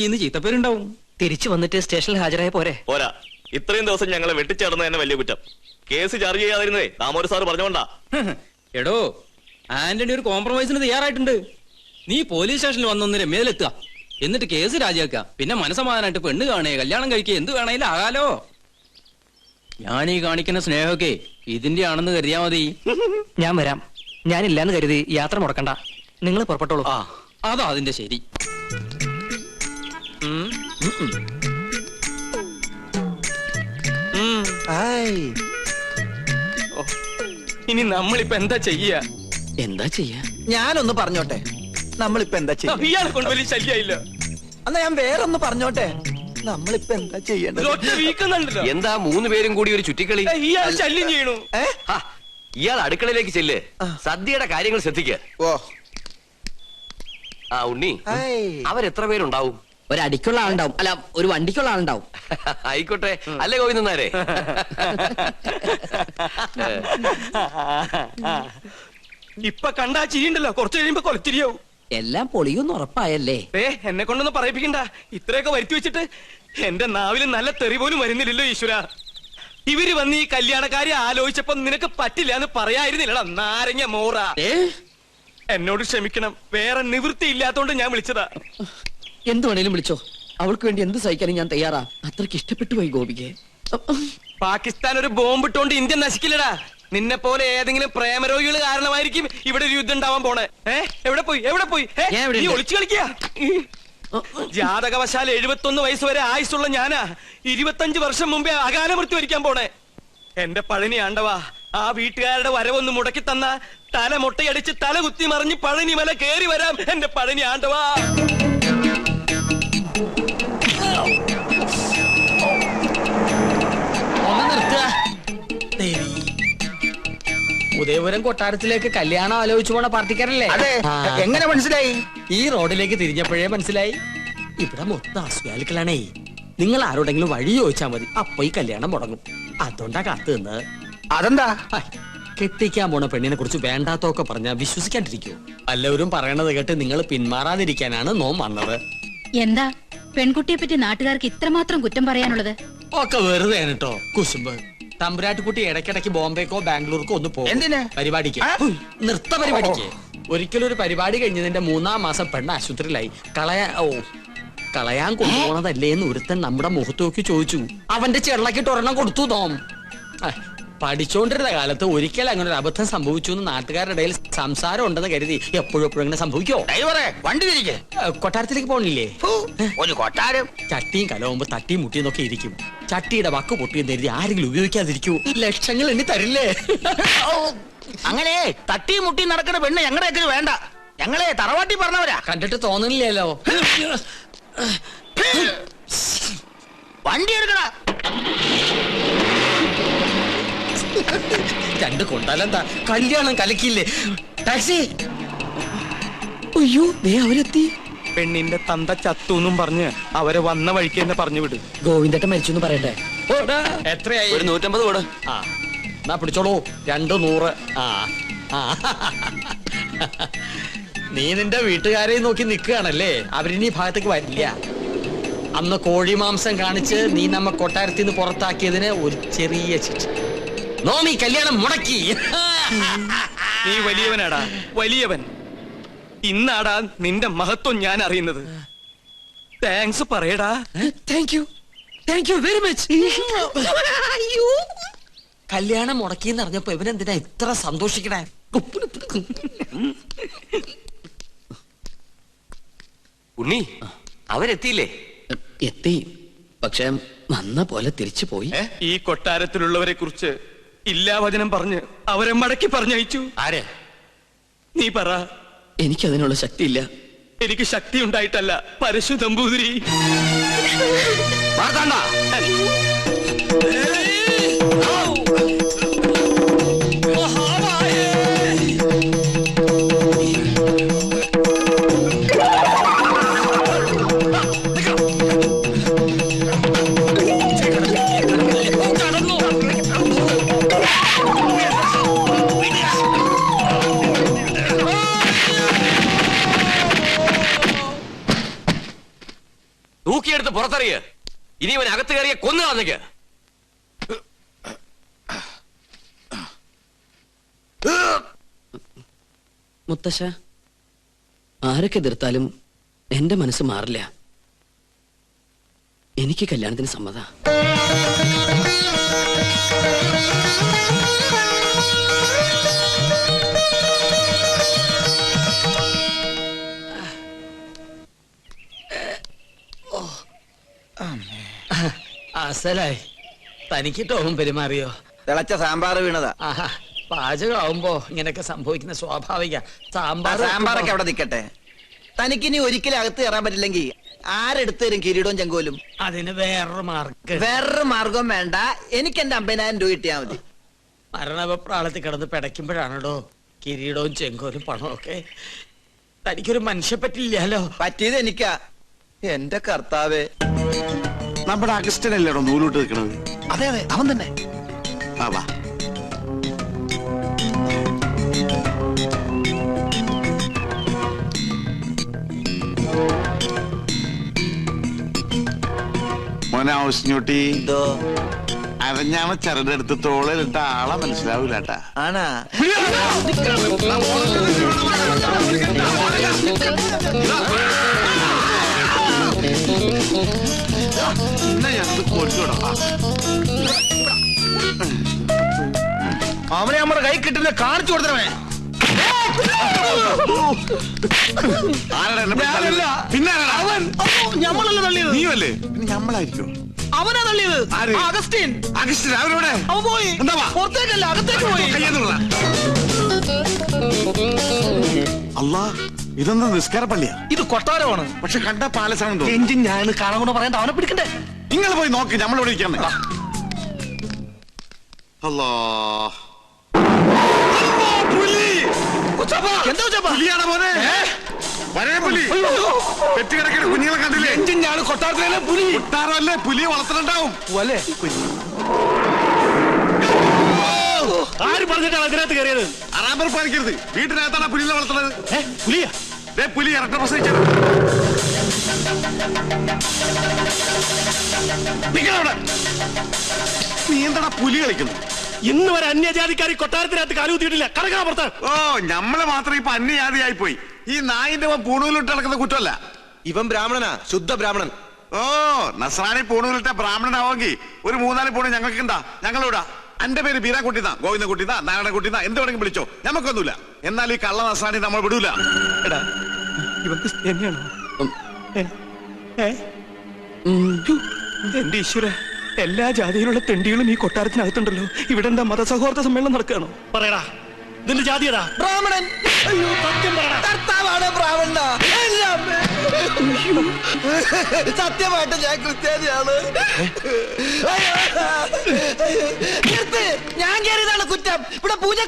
ഇന്ന് ചീത്തപ്പേരുണ്ടാവും. തിരിച്ചു വന്നിട്ട് സ്റ്റേഷനിൽ ഹാജരായ പോരെ? പോരാ, ഇത്രയും ദിവസം ഞങ്ങളെ വെട്ടിച്ചേർന്ന് തന്നെ വലിയ കുറ്റം. കേസ് ചാർജ് ചെയ്യാതിരുന്നേ ദാമോദർ സാർ പറഞ്ഞോണ്ടാ. എടോ, ആന്റണി ഒരു കോംപ്രമൈസിന് തയ്യാറായിട്ടുണ്ട്. നീ പോലീസ് സ്റ്റേഷനിൽ വന്നൊന്ന് രമ്യയിലെത്തുക, എന്നിട്ട് കേസ് രാജിവെക്കുക. പിന്നെ മനസമാധാനായിട്ട് പെണ്ണ് കാണേ, കല്യാണം കഴിക്കുക, എന്ത് വേണേലും ആകാലോ. ഞാൻ ഈ കാണിക്കുന്ന സ്നേഹമൊക്കെ ഇതിന്റെ ആണെന്ന് കരുതിയാ മതി. ഞാൻ വരാം. ഞാനില്ലാന്ന് കരുതി യാത്ര മുടക്കണ്ട. നിങ്ങൾ പുറപ്പെട്ടോളൂ. അതാ അതിന്റെ ശരി. ഇനി നമ്മളിപ്പോ എന്താ ചെയ്യാ? എന്താ ചെയ്യാ? ഞാനൊന്ന് പറഞ്ഞോട്ടെ, നമ്മളിപ്പോ എന്താ ചെയ്യാ? ഇയാളെ കൊണ്ട് വലിയ ശല്യമില്ല. എന്നാ ഞാൻ വേറൊന്ന് പറഞ്ഞോട്ടെ, നമ്മളിപ്പോ എന്താ ചെയ്യേണ്ടത്? എന്താ 3 പേരും കൂടി ഒരു ചുറ്റിക്കളി? ഇയാൾ ശല്യം ചെയ്യണു. ഇയാൾ അടുക്കളയിലേക്ക് ചെല്ല്, സദ്യയുടെ കാര്യങ്ങൾ ശ്രദ്ധിക്ക. ഓ ആ ഉണ്ണി, അവരെത്ര പേരുണ്ടാവും? ഒരു അടിക്കുള്ള ആളുണ്ടാവും, അല്ല ഒരു വണ്ടിക്കുള്ള ആളുണ്ടാവും. ആയിക്കോട്ടെ, അല്ലേ ഗോവിന്ദനാരെ? ഇപ്പൊ കണ്ടാ ചിരിയുണ്ടല്ലോ, കുറച്ച് കഴിയുമ്പോ കൊലച്ചിരിയാവും. എല്ലാം പൊളിയൊന്നും ഉറപ്പായല്ലേ? എന്നെ കൊണ്ടൊന്നും പറയിപ്പിക്കണ്ട. ഇത്രയൊക്കെ വരുത്തി വെച്ചിട്ട് എന്റെ നാവില് നല്ല തെറി പോലും വരുന്നില്ലല്ലോ ഈശ്വര. ഇവര് വന്ന് ഈ കല്യാണക്കാരി ആലോചിച്ചപ്പോ നിനക്ക് പറ്റില്ല എന്ന് പറയായിരുന്നില്ലടാ നാരങ്ങ മോറ. എന്നോട് ക്ഷമിക്കണം, വേറെ നിവൃത്തി ഇല്ലാത്തോണ്ട് ഞാൻ വിളിച്ചതാ. എന്ത് വേണേലും വിളിച്ചോ, അവൾക്ക് വേണ്ടി എന്ത് സഹിക്കാനും ഞാൻ തയ്യാറാ. അത്രക്ക് ഇഷ്ടപ്പെട്ടു പോയി ഗോപിക്ക്. പാകിസ്ഥാൻ ഒരു ബോംബിട്ടോണ്ട് ഇന്ത്യ നശിക്കില്ലടാ. നിന്നെ പോലെ ഏതെങ്കിലും പ്രേമരോഗികൾ കാരണമായിരിക്കും ഇവിടെ ഒരു യുദ്ധം ഉണ്ടാവാൻ പോണേ. എവിടെ പോയി നീ ഒളിച്ചു കളിക്കുക? ജാതകവശാൽ 71 വയസ്സ് വരെ ആയുസുള്ള ഞാനാ 25 വർഷം മുമ്പേ അകാല മൃത്യു വരിക്കാൻ പോണേ. എന്റെ പഴനി ആണ്ടവാ, ആ വീട്ടുകാരുടെ വരവൊന്ന് മുടക്കി തന്ന തല മുട്ടയടിച്ച് തല കുത്തി മറിഞ്ഞ് പഴനി മല കേറി വരാം. എന്റെ പഴനി ആണ്ടവാ. ഉദയപുരം കൊട്ടാരത്തിലേക്ക് കല്യാണം ആലോചിച്ചു പോണ പാർട്ടിക്കാരല്ലേ? അതെ. എങ്ങനെ മനസ്സിലായി? ഈ റോഡിലേക്ക് തിരിഞ്ഞപ്പോഴേ മനസ്സിലായി. ഇവിടെ മൊത്തം അസുഖാലുക്കളാണേ. നിങ്ങൾ ആരോടെങ്കിലും വഴി ചോദിച്ചാൽ മതി, അപ്പൊ ഈ കല്യാണം മുടങ്ങും. അതുകൊണ്ടാ കാത്തു നിന്നത്. അതെന്താ? കെട്ടിക്കാൻ പോണ പെണ്ണിനെ കുറിച്ച് വേണ്ടാത്തൊക്കെ പറഞ്ഞാ വിശ്വസിക്കാണ്ടിരിക്കൂ. എല്ലാവരും പറയണത് കേട്ട് നിങ്ങൾ പിന്മാറാതിരിക്കാനാണ് നോം വന്നത്. എന്താ പെൺകുട്ടിയെ പറ്റി നാട്ടുകാർക്ക് ഇത്രമാത്രം കുറ്റം പറയാനുള്ളത്? ഒക്കെ വെറുതെ കേട്ടോ കുശുമ്പ്. തമ്പുരാട്ടിക്കുട്ടി ഇടയ്ക്കിടയ്ക്ക് ബോംബെക്കോ ബാംഗ്ലൂർക്കോ ഒന്ന് പോകും. എന്തിന്? പരിപാടിക്ക്, നൃത്ത പരിപാടിക്ക്. ഒരിക്കലും ഒരു പരിപാടി കഴിഞ്ഞതിന്റെ 3-ാം മാസം പെണ്ണ് ആശുപത്രിയിലായി. കളയാൻ കൊണ്ടുപോണതല്ലേ എന്ന് ഒരുത്തൻ നമ്മുടെ മുഖത്ത് നോക്കി ചോദിച്ചു. അവന്റെ ചെള്ളക്കിട്ട് ഒരെണ്ണം കൊടുത്തു തോം. പഠിച്ചോണ്ടിരുന്ന കാലത്ത് ഒരിക്കൽ അങ്ങനെ ഒരു അബദ്ധം സംഭവിച്ചു എന്ന് നാട്ടുകാരുടെ ഇടയിൽ സംസാരം ഉണ്ടെന്ന് കരുതി എപ്പോഴും അങ്ങനെ സംഭവിക്കോ? വണ്ടി തിരികെ കൊട്ടാരത്തിലേക്ക് പോണില്ലേ? ഒരു കൊട്ടാരം ചട്ടിയും കലവുമ്പോ തട്ടിയും മുട്ടിയെന്നൊക്കെ ഇരിക്കും. ചട്ടിയുടെ വക്ക് പൊട്ടിയെന്ന് കരുതി ആരെങ്കിലും ഉപയോഗിക്കാതിരിക്കൂ. ലക്ഷങ്ങൾ എണ്ണി തരില്ലേ? അങ്ങനെ തട്ടിയും മുട്ടിയും നടക്കുന്ന പെണ്ണ് ഞങ്ങളുടെ വേണ്ട. ഞങ്ങളെ തറവാട്ടി പറഞ്ഞവരാ. കണ്ടിട്ട് തോന്നുന്നില്ലല്ലോ. വണ്ടി എടുക്കടാ. രണ്ട് കൊണ്ടാലെന്താ, കല്യാണം കലക്കിയില്ലേ? ടാക്സി. അയ്യോ, അവരെത്തി. പെണ്ണിന്റെ തന്ത ചത്തൂന്നും പറഞ്ഞ് അവരെ വന്ന വഴിക്ക് തന്നെ പറഞ്ഞു വിട്. ഗോവിന്ദട്ടൻ മരിച്ചു പറയട്ടെ. എത്രയായി? 150 കൂടെ. ആ എന്നാ പിടിച്ചോളൂ, 200. നീ നിന്റെ വീട്ടുകാരെ നോക്കി നിൽക്കുകയാണല്ലേ? അവരിനി ഭാഗത്തേക്ക് വരില്ല. അന്ന് കോഴി മാംസം കാണിച്ച് നീ നമ്മ കൊട്ടാരത്തിൽ നിന്ന് പുറത്താക്കിയതിന് ഒരു ചെറിയ ശിക്ഷ. നോമി കല്യാണം മുടക്കി. നീ വലിയവനാടാ, വലിയവൻ. ഇന്നാടാ നിന്റെ മഹത്വം ഞാൻ അറിയുന്നത്. താങ്ക്സ് പറയടാ. Thank you very much. കല്യാണം മുടക്കിന്ന് അറിഞ്ഞപ്പോ ഇവനെന്തിനാ ഇത്ര സന്തോഷിക്കണേ? ഉണ്ണി, അവരെത്തിയില്ലേ? എത്തി, പക്ഷെ വന്ന പോലെ തിരിച്ചു പോയി. ഈ കൊട്ടാരത്തിലുള്ളവരെ കുറിച്ച് ഇല്ലാവചനം പറഞ്ഞ് അവരെ മടക്കി പറഞ്ഞയച്ചു. ആരെ? നീ പറ. എനിക്കതിനുള്ള ശക്തിയില്ല. എനിക്ക് ശക്തി ഉണ്ടായിട്ടല്ല, പരശു നമ്പൂതിരി. തൂക്കിയെടുത്ത് പുറത്തറിയ. ഇനി ഇവൻ അകത്ത് കയറിയ കൊന്നു കളഞ്ഞേക്ക്. മുത്തശ്ശ, ആരൊക്കെ എതിർത്താലും എന്റെ മനസ്സ് മാറില്ല. എനിക്ക് കല്യാണത്തിന് സമ്മത. അസലായി. തനിക്കിട്ടോവും പെരുമാറിയോ? തിളച്ച സാമ്പാർ വീണതാ. ആഹാ, പാചകമാവുമ്പോ ഇങ്ങനെയൊക്കെ സംഭവിക്കുന്ന സ്വാഭാവിക. സാമ്പാറൊക്കെ അവിടെ നിൽക്കട്ടെ. തനിക്കിനി ഒരിക്കലും അകത്ത് കയറാൻ പറ്റില്ലെങ്കിൽ ആരെടുത്ത് തരും കിരീടവും ചെങ്കോലും? അതിന് വേറൊരു മാർഗം. വേറൊരു മാർഗം വേണ്ട. എനിക്ക് എന്റെ 50,000 രൂപ കിട്ടിയാ മതി. മരണപ്രാളത്തിൽ കിടന്ന് പിടയ്ക്കുമ്പോഴാണോ കിരീടവും ചെങ്കോലും പണമൊക്കെ? തനിക്കൊരു മനുഷ്യ പറ്റില്ലല്ലോ. പറ്റിയത് എനിക്കാ. എന്റെ കർത്താവേ. നമ്മുടെ അഗസ്റ്റനല്ലേടോ നൂലോട്ട് നിൽക്കണത്? അതെ അതെ, അവൻ തന്നെ. വാ. മോനെ ഔസ്ഞ്ഞൂട്ടി, എന്തോ അരഞ്ഞാമ ചരടെടുത്ത് തോളിലിട്ട ആളെ മനസ്സിലാവൂല കേട്ടാ. ആണാ? ഇന്ന ഞങ്ങൾക്ക് കൊല്ലൂടാ. അവനെ നമ്മുടെ കൈ കിട്ടുന്ന കാണിച്ചു കൊടുത്തവനെ. ആരാടാ എന്നെ പിടിച്ച് തള്ളിയത്? പിന്നെ ആരാടാ? ഞമ്മളല്ല തള്ളിയത്. നീയല്ലേ? പിന്നെ ഞമ്മളായിരിക്കും. അവനാ തള്ളിയത്. ആര്? അഗസ്റ്റിൻ. അഗസ്റ്റിൻ അവരോടെ അവൻ പോയി. എന്താ വാ? പുറത്തേക്കല്ല, അകത്തേക്ക് പോയി. അല്ലാ, ഇതെന്താ നിസ്കാര പള്ളിയാ? ഇത് കൊട്ടാരമാണ്. പക്ഷെ കണ്ട പാലസാണെന്തോ. എഞ്ചിൻ ഞാൻ കാണാൻ കൊണ്ട് പറയണ്ട. അവനെ പിടിക്കണ്ടേ? നിങ്ങൾ പോയി നോക്ക്, നമ്മളിവിടെ ഇരിക്കാമേ. അല്ലാ, എന്താ ഉച്ചപ്പാ? പുലിയാണോ മോനെ? വരേ പുലി. പെറ്റുകിടക്കുന്ന കുഞ്ഞുങ്ങളെ കണ്ടില്ലേ? എഞ്ചിൻ ഞാൻ കൊട്ടാരത്തിലെ പുലി. കൊട്ടാരമല്ലേ, പുലിയെ വളർത്തുന്നുണ്ടാവും. ആര് പറഞ്ഞിട്ടാണ് അതിനകത്ത് കയറിയത്? അറാമ്പർ പാലിക്കരുത്. വീട്ടിനകത്താണ് പുലിയെ വളർത്തുന്നത്. പുലിയാ? പുലി ഇറക്ക പ്രസവിച്ചത്. നിങ്ങളവിടെ നീ എന്താടാ പുലി കളിക്കുന്നു? ഇന്ന് വരെ അന്യജാതിക്കാരി കൊട്ടാരത്തിനകത്ത് കാലുകുത്തിയിട്ടില്ല. കടക്കാ പുറത്ത്. ഓ, നമ്മള് മാത്രം ഇപ്പൊ അന്യജാതിയായി പോയി. ഈ നായിന്റെ പൂണൂലിട്ട് നടക്കുന്ന കുറ്റമല്ല. ഇവൻ ബ്രാഹ്മണനാ, ശുദ്ധ ബ്രാഹ്മണൻ. ഓ, നസ്രാണി പൂണൂലിട്ട ബ്രാഹ്മണനാവെങ്കിൽ ഒരു 3-4 പൂണ് ഞങ്ങൾക്ക് എന്താ? ഞങ്ങളിവിടെ എന്റെ പേര് ബീരാൻകുട്ടിന്നാ, ഗോവിന്ദൻകുട്ടിന്നാ, നാരായണൻകുട്ടിന്നാ, എന്ത് വേണമെങ്കിലും വിളിച്ചോ, നമുക്കൊന്നുമില്ല. എന്നാൽ ഈ കള്ള നസ്രാണി നമ്മൾ വിടൂല. എടാ, ഇവൻ ക്രിസ്ത്യാനിയാണോ? എന്റെ ഈശ്വര, എല്ലാ ജാതിയിലുള്ള തെണ്ടികളും ഈ കൊട്ടാരത്തിനകത്തുണ്ടല്ലോ. ഇവിടെ എന്താ മതസൗഹാർദ്ദ സമ്മേളനം നടക്കുകയാണോ? പറയടാ, ഇതിന്റെ ജാതിയടാ? ബ്രാഹ്മണൻ. സത്യം പറയടാ. കർത്താവാണ് ബ്രാഹ്മണ. സത്യമായിട്ട് ഞാൻ ക്രിസ്ത്യാനിയാണ്. ഞാൻ കയറിയതാണ് കുറ്റം. ഇവിടെ പൂജ.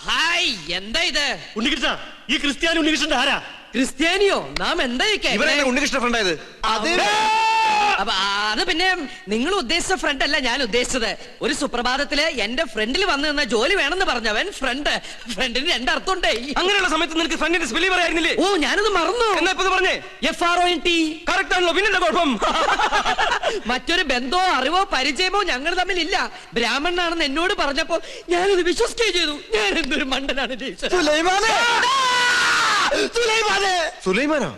ഹായ്, എന്താ ഇത്? ഉണ്ണികൃഷ്ണ, ഈ ക്രിസ്ത്യാനി ഉണ്ണികൃഷ്ണന്റെ ആരാ? ക്രിസ്ത്യാനിയോ? നാം എന്താ ഇവരെന്നെ ഉണ്ണികൃഷ്ണ ഫ്രണ്ടായത്? അത് പിന്നെ നിങ്ങൾ ഉദ്ദേശിച്ച ഫ്രണ്ട് അല്ല ഞാൻ ഉദ്ദേശിച്ചത്. ഒരു സുപ്രഭാതത്തില് എന്റെ ഫ്രണ്ടിൽ വന്നു നിന്ന ജോലി വേണമെന്ന് പറഞ്ഞവൻ ഫ്രണ്ടിന് 2 അർത്ഥമുണ്ടേ. അങ്ങനെയുള്ള സമയത്ത് നിനക്ക് ഫ്രണ്ടിന്റെ സ്പെല്ലിംഗ് പറയായിരുന്നില്ലേ? ഓ, ഞാനത് മറന്നു. എന്നാ ഇപ്പൊ പറഞ്ഞേ? FRONT. കറക്റ്റ് ആണല്ലോ, പിന്നെന്താ കുഴപ്പം? മറ്റൊരു ബന്ധമോ അറിവോ പരിചയമോ ഞങ്ങൾ തമ്മിലില്ല. ബ്രാഹ്മണനാണെന്ന് എന്നോട് പറഞ്ഞപ്പോ ഞാനത് വിശ്വസിക്കുകയും ചെയ്തു. ഞാൻ എന്തൊരു മണ്ടനാണ്. സുലൈമാനോ?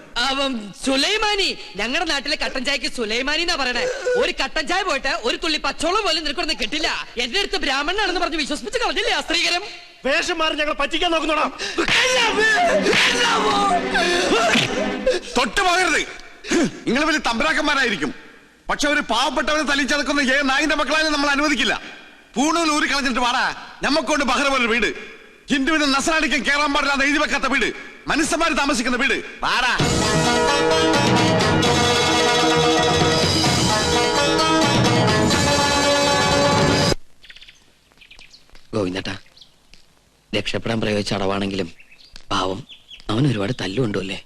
സുലൈമാനി. ഞങ്ങളുടെ നാട്ടിലെ കട്ടൻ ചായക്ക് സുലൈമാനി എന്നാ പറയണേ. ഒരു കട്ടൻ ചായ പോയിട്ട് ഒരു തുള്ളി പച്ചോളം പോലും നിനക്കൊന്നും കിട്ടില്ല. എന്റെ അടുത്ത് ബ്രാഹ്മണനാണെന്ന് പറഞ്ഞ് വിശ്വസിപ്പിച്ച് കളഞ്ഞില്ലേ ആ സ്ത്രീകരം? വേഷം മാറി ഞങ്ങൾ പറ്റിക്കാൻ നോക്കുന്നോടാ. തൊട്ട് പോകരുത്. നിങ്ങൾ വലിയ തമ്പരാക്കന്മാരായിരിക്കും. പക്ഷെ ഒരു പാവപ്പെട്ടവനെ തല്ലിച്ചതക്കുന്ന നായിന്റെ മക്കളായാലും നമ്മൾ അനുവദിക്കില്ല. പൂണൂൽ ഊരി കളഞ്ഞിട്ട് വാടാ. ഞമ്മക്കൊണ്ട് ബഹ്റ പോലൊരു വീട്, ഹിന്ദുവിനും നസ്രാണിക്കും കേറാൻ പാടില്ലാതെ എഴുതി വെക്കാത്ത വീട്, മനുഷ്യന്മാര് താമസിക്കുന്ന വീട്. വാടാ. ഗോവിന്ദട്ടാ, രക്ഷപ്പെടാൻ പ്രയോഗിച്ച അടവാണെങ്കിലും പാവം അവൻ ഒരുപാട് തല്ലുകൊണ്ടുമല്ലേ.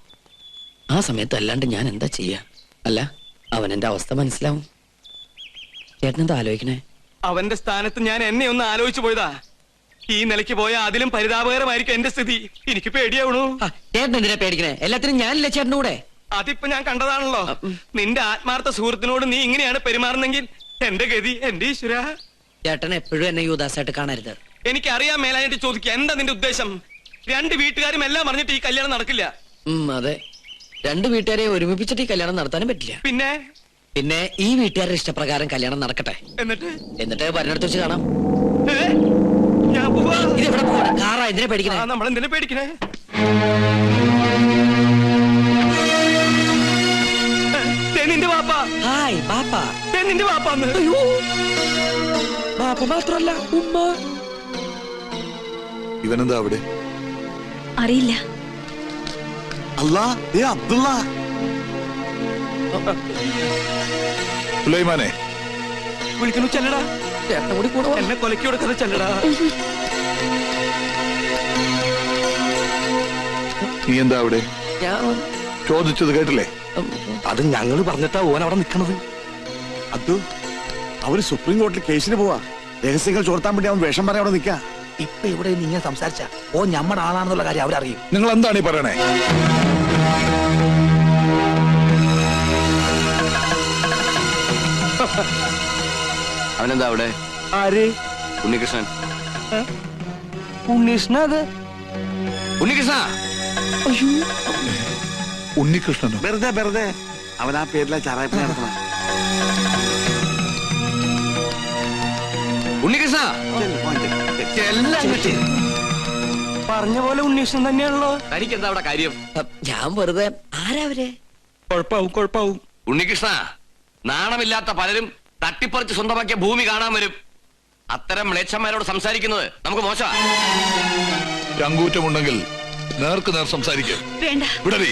ആ സമയത്ത് അല്ലാണ്ട് ഞാൻ എന്താ ചെയ്യാ? അല്ല, അവൻ എന്റെ അവസ്ഥ മനസ്സിലാവും. ചേട്ടനെന്താ ആലോചിക്കണേ? അവന്റെ സ്ഥാനത്ത് ഞാൻ എന്നെ ഒന്ന് ആലോചിച്ചു പോയതാ. ഈ നിലയ്ക്ക് പോയാ അതിലും പരിതാപകരമായിരിക്കും എന്റെ സ്ഥിതി. എനിക്ക് പേടിയാവണു. ചേട്ടൻ എന്തിനാ പേടിക്കണേ? എല്ലാത്തിനും ഞാനില്ല ചേട്ടൻ്റെ കൂടെ. അതിപ്പോ ഞാൻ കണ്ടതാണല്ലോ. നിന്റെ ആത്മാർത്ഥ സുഹൃത്തിനോട് നീ ഇങ്ങനെയാണ് പെരുമാറുന്നെങ്കിൽ എന്റെ ഗതി എന്റെ ഈശ്വര. ചേട്ടൻ എപ്പോഴും എന്നെ യുവദാസായിട്ട് കാണരുത്. എനിക്കറിയാൻ മേലായിട്ട് ചോദിക്കുക, എന്താ നിന്റെ ഉദ്ദേശം? രണ്ട് വീട്ടുകാരും എല്ലാം അറിഞ്ഞിട്ട് ഈ കല്യാണം നടക്കില്ല. അതെ, രണ്ട് വീട്ടുകാരെ ഒരുമിപ്പിച്ചിട്ട് ഈ കല്യാണം നടത്താനും പറ്റില്ല. പിന്നെ ഈ വീട്ടുകാരുടെ ഇഷ്ടപ്രകാരം കല്യാണം നടക്കട്ടെ. എന്നിട്ട് വരനടുത്ത് വെച്ച് കാണാം. ഞാൻ പോവാ. ഇത് എവിടെ പോവാ? കാറാ, എന്തിനാ പേടിക്കണേ? നമ്മളെന്തിനാ പേടിക്കണേ? നിന്റെ വാപ്പ. ഹായ് ബാപ്പ. നിന്റെ വാപ്പാന്ന്. ബാപ്പ മാത്രല്ല ഉമ്മ. ഇവനെന്താ അവിടെ? അറിയില്ല. അല്ലാ, അബ്ദുള്ള. സുലൈമാനെ വിളിക്കുന്നു, ചെല്ലടാ. ചേട്ടനെ കൂടി കൂടെ എന്നെ കൊലക്കി കൊടുക്കുന്ന ചെല്ലടാ. നീ എന്താ അവിടെ? ഞാൻ ചോദിച്ചത് കേട്ടില്ലേ? അത് ഞങ്ങള് പറഞ്ഞിട്ടാ ഓൻ അവിടെ നിക്കണത്. അബ്ദു, അവര് സുപ്രീം കോടതിയിൽ കേസിന് പോവാ. രഹസ്യങ്ങൾ ചോർത്താൻ വേണ്ടി അവൻ വേഷം പറയാൻ അവിടെ നിൽക്കാ. ഇപ്പൊ ഇവിടെ നിങ്ങൾ സംസാരിച്ച ഓ ഞമ്മടെ ആളാണെന്നുള്ള കാര്യം അവരറിയും. നിങ്ങൾ എന്താണ് ഈ പറയണേ? അവനെന്താ അവിടെ? ആര്? ഉണ്ണികൃഷ്ണൻ. ഉണ്ണീഷ്ണ. അത് ഉണ്ണികൃഷ്ണ. ഉണ്ണികൃഷ്ണനോ? വെറുതെ അവൻ ആ പേരിലെ ചാറായ്പ നടത്തണം. ഉണ്ണികൃഷ്ണ. പറഞ്ഞ പോലെ ഉണ്ണീഷ്ണൻ തന്നെയാണല്ലോ. തനിക്ക് എന്താ അവിടെ കാര്യം? ഞാൻ വെറുതെ. ആരാവരെ? കുഴപ്പാവും. ഉണ്ണികൃഷ്ണ, നാണമില്ലാത്ത പലരും തട്ടിപ്പറിച്ച് സ്വന്തമാക്കിയ ഭൂമി കാണാൻ വരും. അത്തരം മ്ലേച്ഛന്മാരോട് സംസാരിക്കുന്നത് നമുക്ക് മോശമാണ്. ചങ്കൂറ്റമുണ്ടെങ്കിൽ നേർക്ക് നേർ സംസാരിക്കും. വേണ്ട. വിടറി.